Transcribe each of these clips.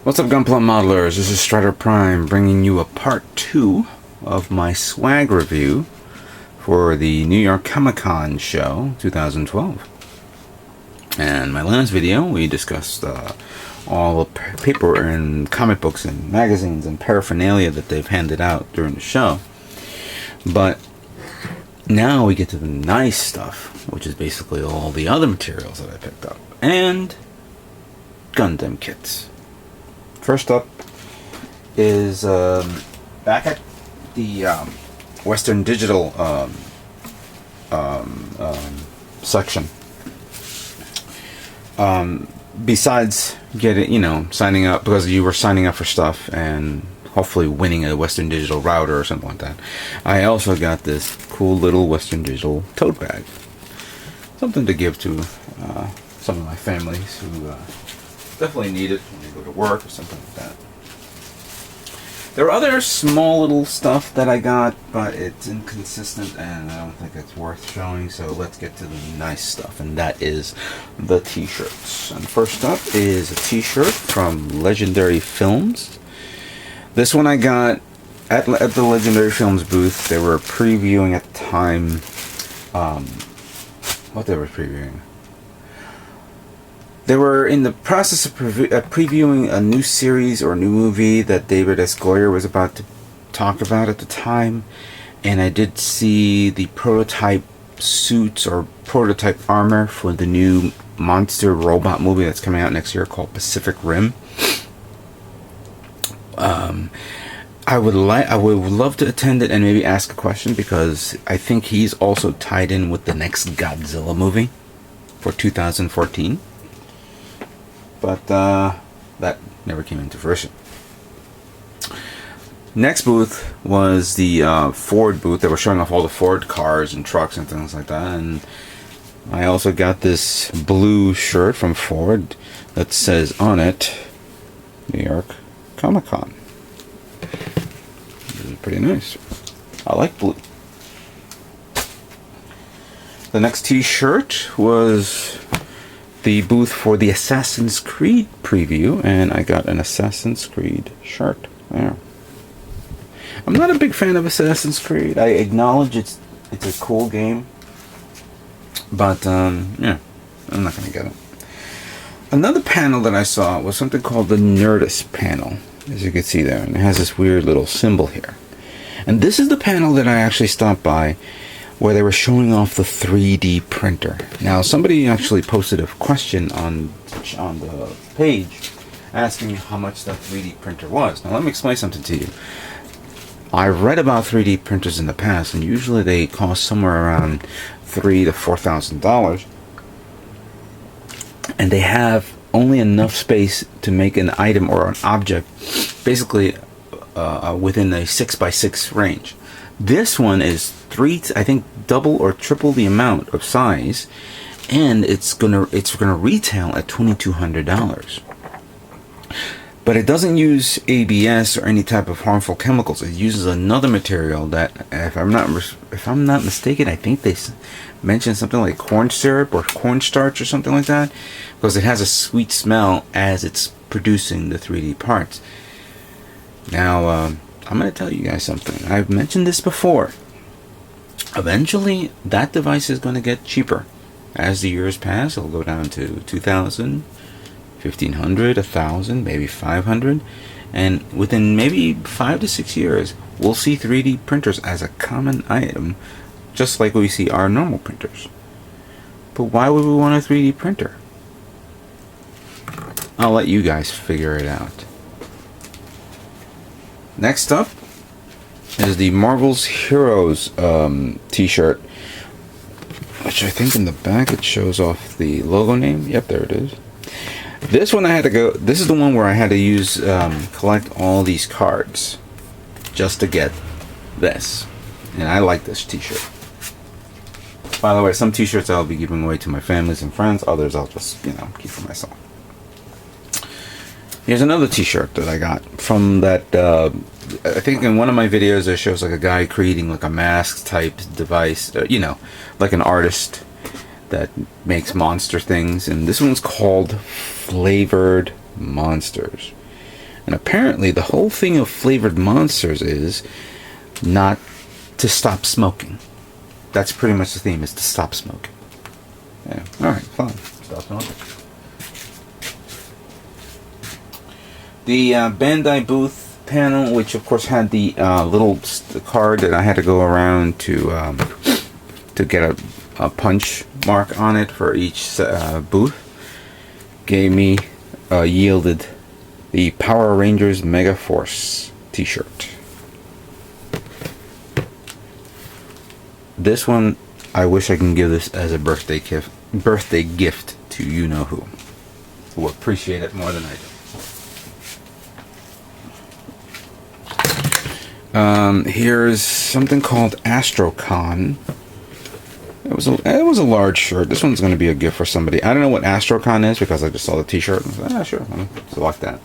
What's up, Gunpla Modelers? This is Strider Prime bringing you a part 2 of my swag review for the New York Comic-Con show 2012. And my last video we discussed all the paper and comic books and magazines and paraphernalia that they've handed out during the show. But now we get to the nice stuff, which is basically all the other materials that I picked up. And Gundam kits. First up is back at the Western Digital section. Besides getting, signing up, because you were signing up for stuff and hopefully winning a Western Digital router or something like that, I also got this cool little Western Digital tote bag. Something to give to some of my families who definitely need it when they go to work or something like that. There are other small little stuff that I got, but it's inconsistent and I don't think it's worth showing, so let's get to the nice stuff, and that is the t-shirts. And first up is a t-shirt from Legendary Films. This one I got at the Legendary Films booth. They were previewing at the time, what they were previewing. They were in the process of previewing a new series or a new movie that David S. Goyer was about to talk about at the time. And I did see the prototype suits or prototype armor for the new monster robot movie that's coming out next year called Pacific Rim. I would love to attend it and maybe ask a question, because I think he's also tied in with the next Godzilla movie for 2014. But that never came into fruition. Next booth was the Ford booth. They were showing off all the Ford cars and trucks and things like that. And I also got this blue shirt from Ford that says on it, New York Comic-Con. This is pretty nice. I like blue. The next t-shirt was the booth for the Assassin's Creed preview, and I got an Assassin's Creed shirt there. I'm not a big fan of Assassin's Creed. I acknowledge it's a cool game, but yeah, I'm not gonna get it. Another panel that I saw was something called the Nerdist panel, as you can see there, and it has this weird little symbol here. And this is the panel that I actually stopped by, where they were showing off the 3D printer. Now, somebody actually posted a question on the page asking how much that 3D printer was. Now, let me explain something to you. I've read about 3D printers in the past, and usually they cost somewhere around $3,000 to $4,000, and they have only enough space to make an item or an object basically within a 6x6 range. This one is I think double or triple the amount of size, and it's gonna retail at $2,200. But it doesn't use ABS or any type of harmful chemicals. It uses another material that, if I'm not mistaken, I think they mentioned something like corn syrup or cornstarch or something like that, because it has a sweet smell as it's producing the 3D parts. Now, I'm going to tell you guys something. I've mentioned this before. Eventually, that device is going to get cheaper. As the years pass, it'll go down to $2,000, $1,500, $1,000, maybe $500. And within maybe 5 to 6 years, we'll see 3D printers as a common item, just like we see our normal printers. But why would we want a 3D printer? I'll let you guys figure it out. Next up is the Marvel's Heroes t-shirt, which I think in the back it shows off the logo name. Yep, there it is. This one I had to go, this is the one where I had to use, collect all these cards just to get this. And I like this t-shirt. By the way, some t-shirts I'll be giving away to my families and friends, others I'll just, keep for myself. Here's another t-shirt that I got from that, I think in one of my videos it shows like a guy creating like a mask type device, like an artist that makes monster things, and this one's called Flavored Monsters. And apparently the whole thing of flavored monsters is not to stop smoking. That's pretty much the theme, is to stop smoking. Yeah, alright, fine. Stop smoking. The Bandai booth panel, which of course had the little card that I had to go around to get a punch mark on it for each booth, gave me, yielded the Power Rangers Mega Force t-shirt. This one, I wish I can give this as a birthday gift to you-know-who. Who will appreciate it more than I do. Here's something called Astrocon. It was a large shirt. This one's going to be a gift for somebody. I don't know what Astrocon is because I just saw the t-shirt and I said, sure, I'll select that.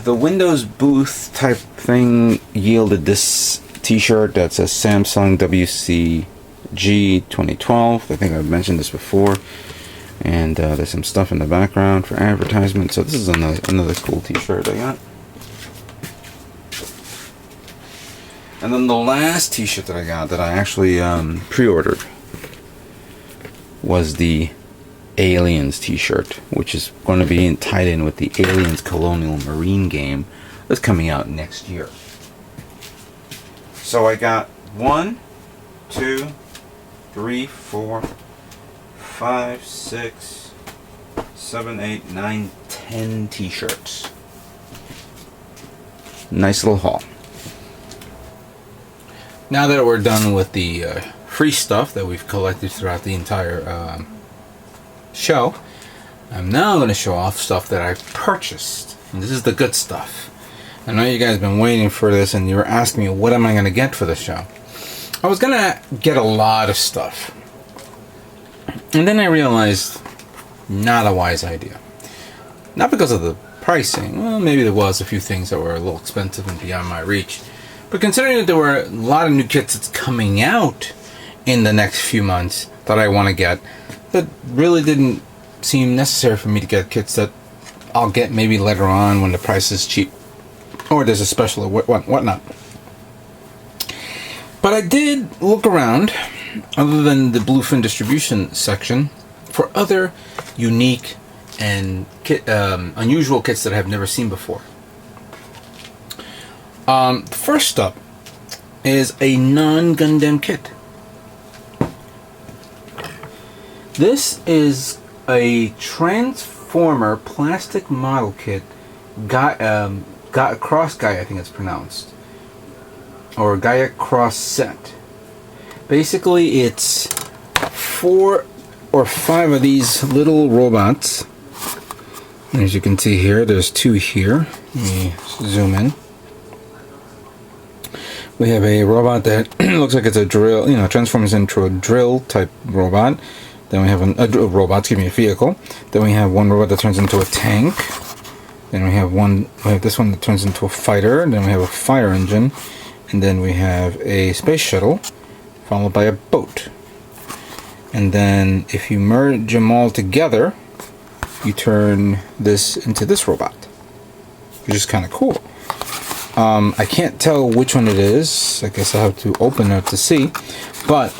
The Windows booth type thing yielded this t-shirt that says Samsung WCG 2012. I think I've mentioned this before. And there's some stuff in the background for advertisement. So this is another cool t-shirt I got. And then the last t-shirt that I got that I actually pre-ordered was the Aliens t-shirt, which is going to be tied in with the Aliens Colonial Marine game that's coming out next year. So I got 1, 2, 3, 4, 5, 6, 7, 8, 9, 10 t-shirts. Nice little haul. Now that we're done with the free stuff that we've collected throughout the entire show, I'm now going to show off stuff that I purchased. And this is the good stuff. I know you guys have been waiting for this and you were asking me, what am I going to get for the show? I was going to get a lot of stuff. And then I realized, not a wise idea. Not because of the pricing. Well, maybe there was a few things that were a little expensive and beyond my reach. But considering that there were a lot of new kits that's coming out in the next few months that I want to get, that really didn't seem necessary for me to get kits that I'll get maybe later on when the price is cheap. Or there's a special or whatnot. But I did look around, other than the Bluefin distribution section, for other unique and unusual kits that I have never seen before. First up is a non-Gundam kit. This is a Transformer plastic model kit. Got Cross Guy, I think it's pronounced, or Gaia Cross set. Basically, it's 4 or 5 of these little robots. And as you can see here, there's 2 here. Let me zoom in. We have a robot that looks like it's a drill, transforms into a drill type robot. Then we have a vehicle. Then we have one robot that turns into a tank. Then we have this one that turns into a fighter. Then we have a fire engine. And then we have a space shuttle, followed by a boat. And then if you merge them all together, you turn this into this robot, which is kind of cool. I can't tell which one it is. I guess I'll have to open it to see. But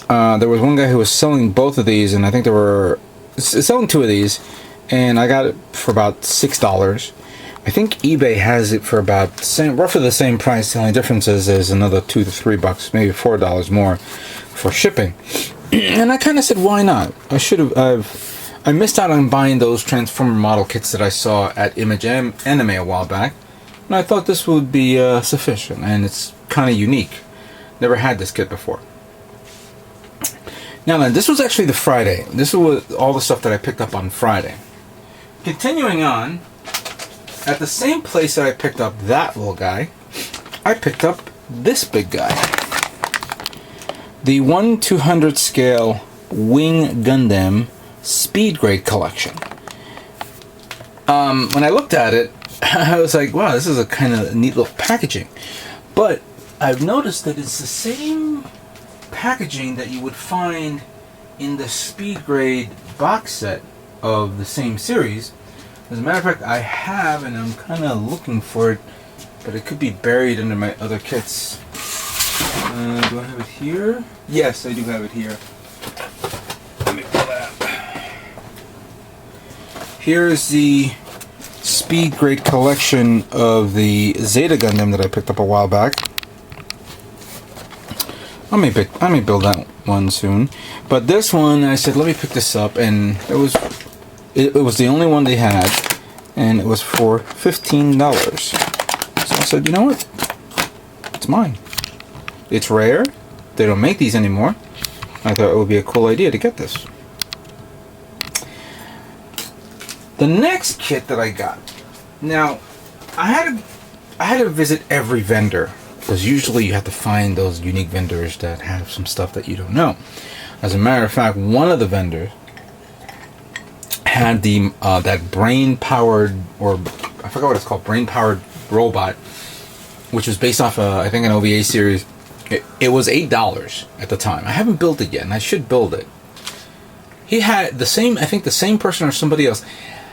there was one guy who was selling both of these, and I think they were selling 2 of these, and I got it for about $6. I think eBay has it for about roughly the same price. The only difference is there's another $2 to $3, maybe $4 more for shipping. And I kind of said, why not? I missed out on buying those Transformer model kits that I saw at Image Anime a while back. And I thought this would be sufficient, and it's kind of unique. Never had this kit before. Now then, this was actually the Friday. This was all the stuff that I picked up on Friday. Continuing on, at the same place that I picked up that little guy, I picked up this big guy. The 1/200 scale Wing Gundam Speed Grade Collection. When I looked at it, I was like, wow, this is a kind of neat little packaging. But I've noticed that it's the same packaging that you would find in the Speed Grade box set of the same series. As a matter of fact, I have, and I'm kind of looking for it, but it could be buried under my other kits. Do I have it here? Yes, I do have it here. Let me pull that up. Here's the Speed Grade collection of the Zeta Gundam that I picked up a while back. I may build that one soon, but this one I said let me pick this up, and it was the only one they had, and it was for $15. So I said, you know what? It's mine. It's rare. They don't make these anymore. I thought it would be a cool idea to get this. The next kit that I got. Now, I had to visit every vendor, because usually you have to find those unique vendors that have some stuff that you don't know. As a matter of fact, one of the vendors had the that brain-powered, or I forgot what it's called, brain-powered robot, which was based off I think an OVA series. It was $8 at the time. I haven't built it yet, and I should build it. He had the same, I think the same person or somebody else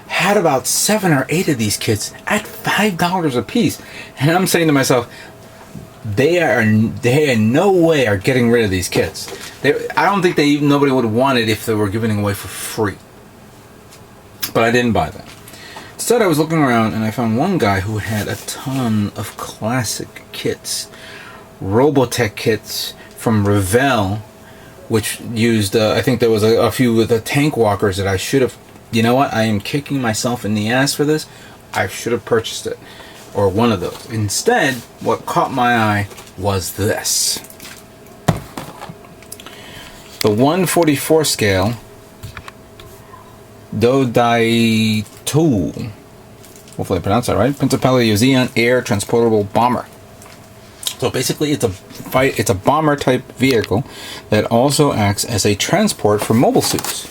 had about 7 or 8 of these kits at $5 a piece. And I'm saying to myself, they in no way are getting rid of these kits. I don't think nobody would want it if they were giving it away for free. But I didn't buy that. Instead, I was looking around and I found one guy who had a ton of classic kits. Robotech kits from Revell, which used, I think there was a few of the tank walkers that I should have, you know what, I am kicking myself in the ass for this. I should have purchased it, or one of those. Instead, what caught my eye was this. The 1/44 scale Dodai 2. Hopefully I pronounced that right. Principality of Zeon Air Transportable Bomber. So basically, it's a bomber type vehicle that also acts as a transport for mobile suits.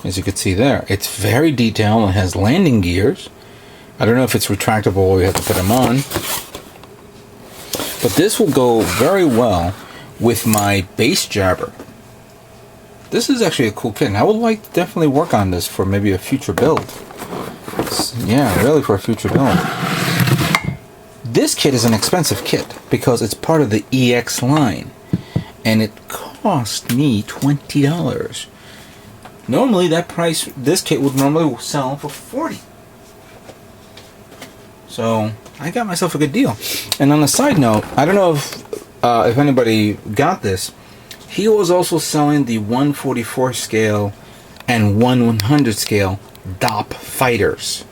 As you can see there, it's very detailed and has landing gears. I don't know if it's retractable or you have to put them on. But this will go very well with my base jabber. This is actually a cool kit, and I would like to definitely work on this for maybe a future build. Yeah, really for a future build. This kit is an expensive kit because it's part of the EX line, and it cost me $20. Normally, this kit would normally sell for $40. So I got myself a good deal. And on a side note, I don't know if anybody got this. He was also selling the 1/44 scale and 1/100 scale DOP fighters.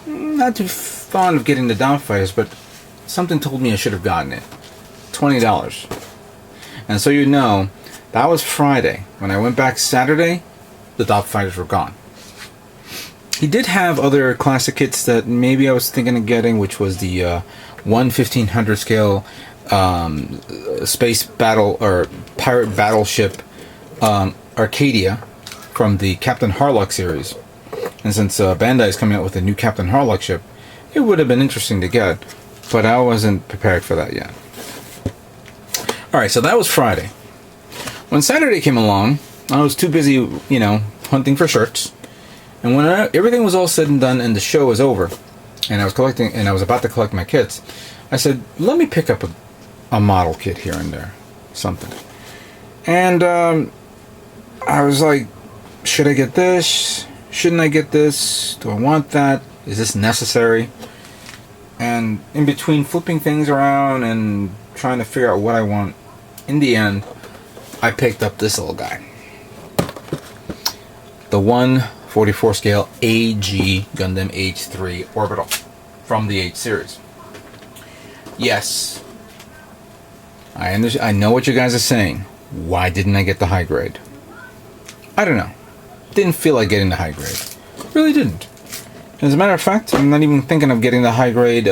Not too fond of getting the DOP fighters, but something told me I should have gotten it. $20. And so you know, that was Friday. When I went back Saturday, the DOP fighters were gone. He did have other classic kits that maybe I was thinking of getting, which was the 1/1500 scale space battle or pirate battleship Arcadia from the Captain Harlock series. And since Bandai is coming out with a new Captain Harlock ship, it would have been interesting to get, but I wasn't prepared for that yet. Alright, so that was Friday. When Saturday came along, I was too busy, you know, hunting for shirts. And when everything was all said and done and the show was over, and I was about to collect my kits, I said, let me pick up a model kit here and there, something. And I was like, should I get this? Shouldn't I get this? Do I want that? Is this necessary? And in between flipping things around and trying to figure out what I want, in the end, I picked up this little guy. The 1/44 scale AG Gundam H3 Orbital from the H series. Yes, I know what you guys are saying. Why didn't I get the high grade? I don't know. Didn't feel like getting the high grade. Really didn't. As a matter of fact, I'm not even thinking of getting the high grade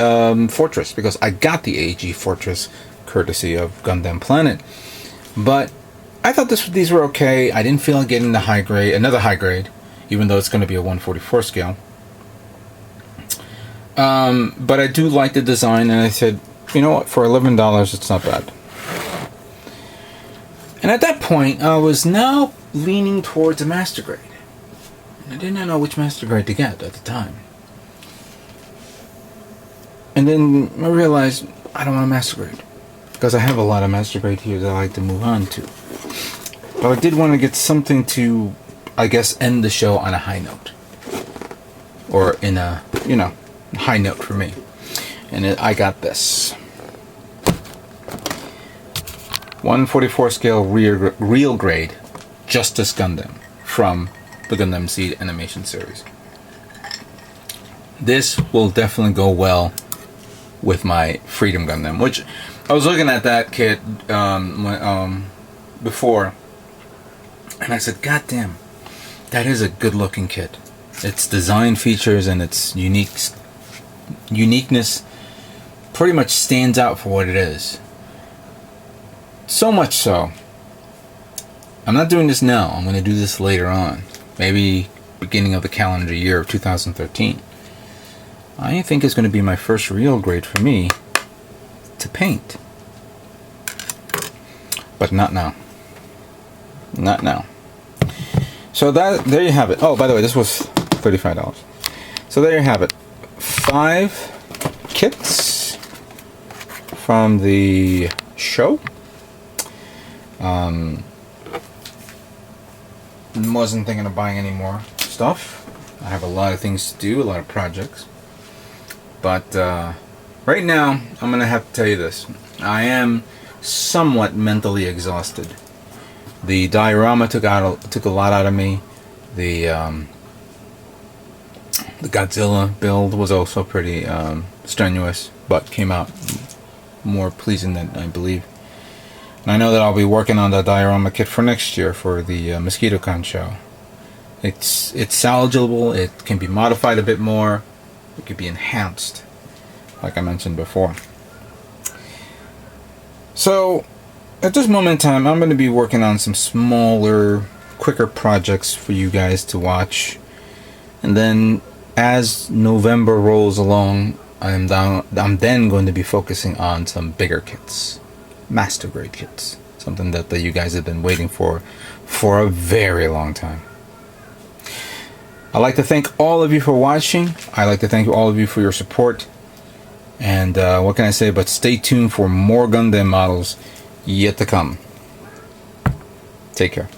Fortress, because I got the AG Fortress courtesy of Gundam Planet. But I thought these were okay. I didn't feel like getting the high grade, another high grade, even though it's going to be a 1/44 scale. But I do like the design, and I said, you know what, for $11, it's not bad. And at that point, I was now leaning towards a master grade. I did not know which master grade to get at the time. And then I realized I don't want a master grade, because I have a lot of master grade here that I like to move on to. But I did want to get something to, I guess, end the show on a high note. Or in a, high note for me. And I got this. 1/44 scale real grade Justice Gundam from the Gundam Seed animation series. This will definitely go well with my Freedom Gundam, which I was looking at that kit before, and I said, God damn, that is a good looking kit. Its design features and its uniqueness pretty much stands out for what it is. So much so, I'm not doing this now. I'm going to do this later on. Maybe beginning of the calendar year of 2013. I think it's going to be my first real grade for me to paint. But not now. Not now. So there you have it. Oh, by the way, this was $35. So there you have it. 5 kits from the show. Wasn't thinking of buying any more stuff. I have a lot of things to do, a lot of projects. But right now, I'm gonna have to tell you this. I am somewhat mentally exhausted. The diorama took a lot out of me. The Godzilla build was also pretty strenuous, but came out more pleasing than I believe. And I know that I'll be working on the diorama kit for next year for the MosquitoCon show. It's salvageable. It can be modified a bit more. It could be enhanced, like I mentioned before. So, at this moment in time, I'm going to be working on some smaller, quicker projects for you guys to watch. And then, as November rolls along, I'm then going to be focusing on some bigger kits. Master grade kits. Something that you guys have been waiting for a very long time. I'd like to thank all of you for watching. I'd like to thank all of you for your support. And what can I say but stay tuned for more Gundam models yet to come. Take care.